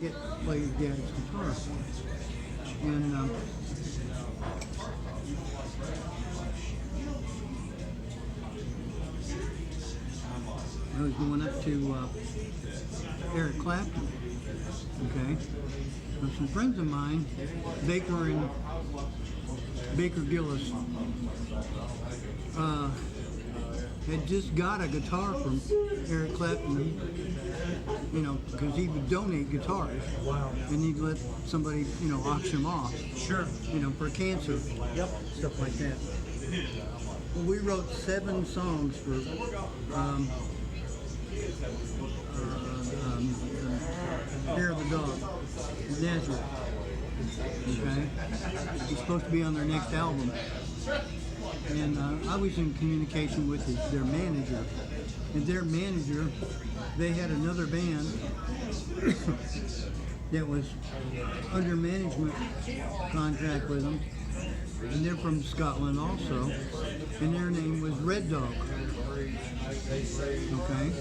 get play dad's guitar. And I was going up to Eric Clapton, okay? With some friends of mine, Baker and Baker Gillis, had just got a guitar from Eric Clapton, you know, because he would donate guitars. Wow. And he'd let somebody, you know, auction them off, Sure. you know, for cancer, Yep. stuff like that. Well, we wrote 7 songs for Hair of the Dog, Nazareth. Okay? It's supposed to be on their next album. And I was in communication with their manager. And their manager, they had another band that was under management contract with them. And they're from Scotland also. And their name was Red Dog. Okay?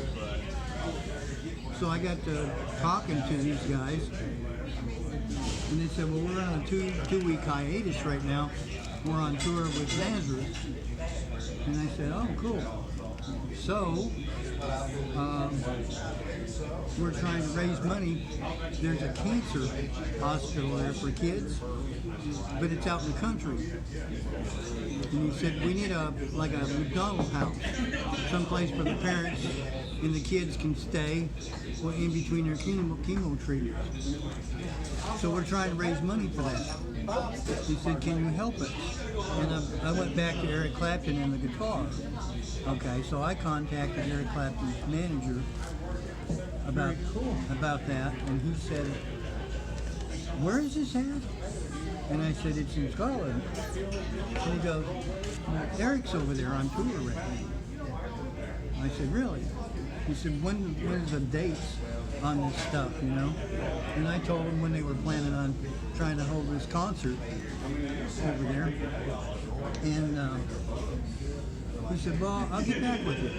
So I got to talking to these guys. And they said, well, we're on a two-week hiatus right now. We're on tour with Nazareth. And I said, oh, cool. So, we're trying to raise money. There's a cancer hospital there for kids, but it's out in the country. And he said, we need a McDonald's house, someplace where the parents and the kids can stay in between their chemo treatments. So we're trying to raise money for that. He said, can you help us? And I went back to Eric Clapton and the guitar. Okay, so I contacted Eric Clapton's manager about that, and he said, where is this at? And I said, it's in Scotland. And he goes, well, Eric's over there on tour right now. I said, really? He said, when is the dates on this stuff, you know? And I told him when they were planning on trying to hold this concert over there. And he said, well, I'll get back with you.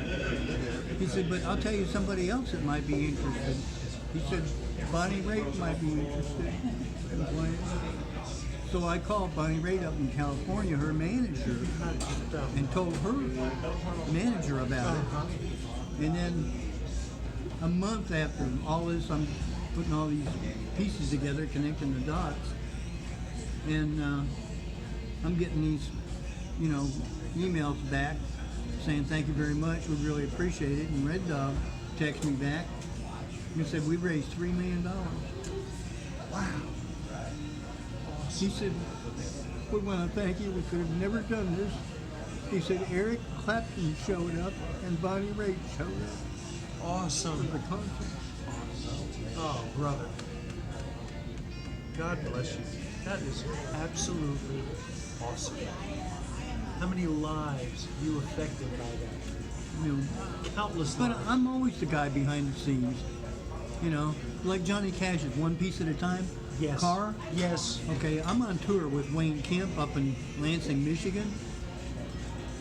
He said, but I'll tell you somebody else that might be interested. He said, Bonnie Raitt might be interested in playing. So I called Bonnie Raitt up in California, her manager, and told her manager about it. And then a month after all this, I'm putting all these pieces together, connecting the dots, and I'm getting these, you know, emails back saying thank you very much, we really appreciate it. And Red Dog texted me back and said we raised $3 million. Wow. He said, we want to thank you, we could have never done this. He said Eric Clapton showed up and Bonnie Raitt showed up. Awesome. For the concert. Oh, brother. God bless you. That is absolutely awesome. How many lives you affected by that? You know, Countless but lives. I'm always the guy behind the scenes. You know, like Johnny Cash's One Piece at a Time. Yes. Car. Yes. Okay, I'm on tour with Wayne Kemp up in Lansing, Michigan.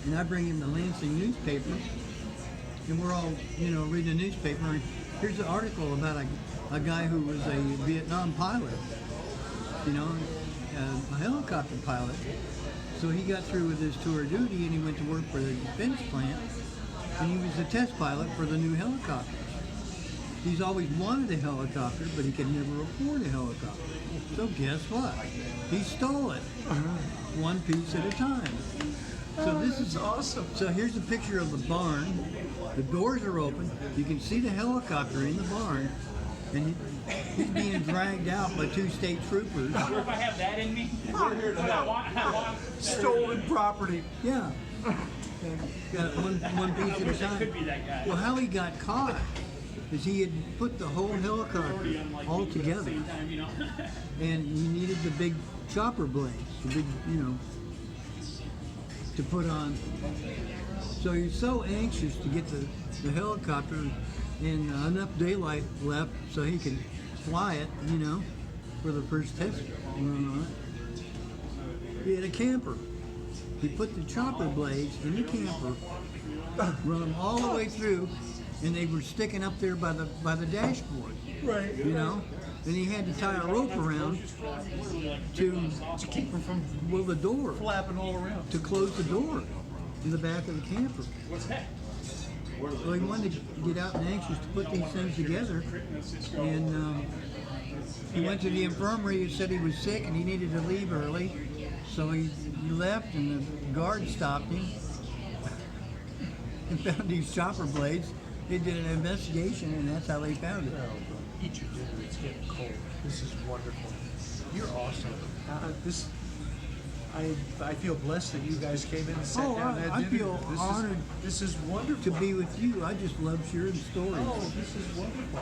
And I bring him the Lansing newspaper. And we're all, you know, reading the newspaper. And here's an article about a guy who was a Vietnam pilot. You know, a helicopter pilot. So he got through with his tour of duty and he went to work for the defense plant. And he was the test pilot for the new helicopter. He's always wanted a helicopter, but he could never afford a helicopter. So guess what? He stole it. One piece at a time. So this is awesome. So here's a picture of the barn. The doors are open. You can see the helicopter in the barn. And he's being dragged out by 2 state troopers. If I have that in me, I want Stolen property. Yeah. Got one piece at a time. could be that guy. Well, how he got caught is he had put the whole helicopter all together, Time, you know. and he needed the big chopper blades, the big, you know, to put on. So he's so anxious to get the helicopter and enough daylight left so he could fly it, you know, for the first test run on it. He had a camper. He put the chopper blades in the camper, run them all the way through, and they were sticking up there by the dashboard. Right. You know, and he had to tie a rope around to keep them from the door, flapping all around. to close the door in the back of the camper. What's that? Well, he wanted to get out and anxious to put these things together, and he went to the infirmary and said he was sick and he needed to leave early, so he left, and the guard stopped him and found these chopper blades. They did an investigation, and that's how they found it. Well, eat your dinner. It's getting cold. This is wonderful. You're awesome. I feel blessed that you guys came in and sat Oh, down and had I dinner. feel honored This is wonderful. to be with you. I just love sharing stories. Oh, this is wonderful.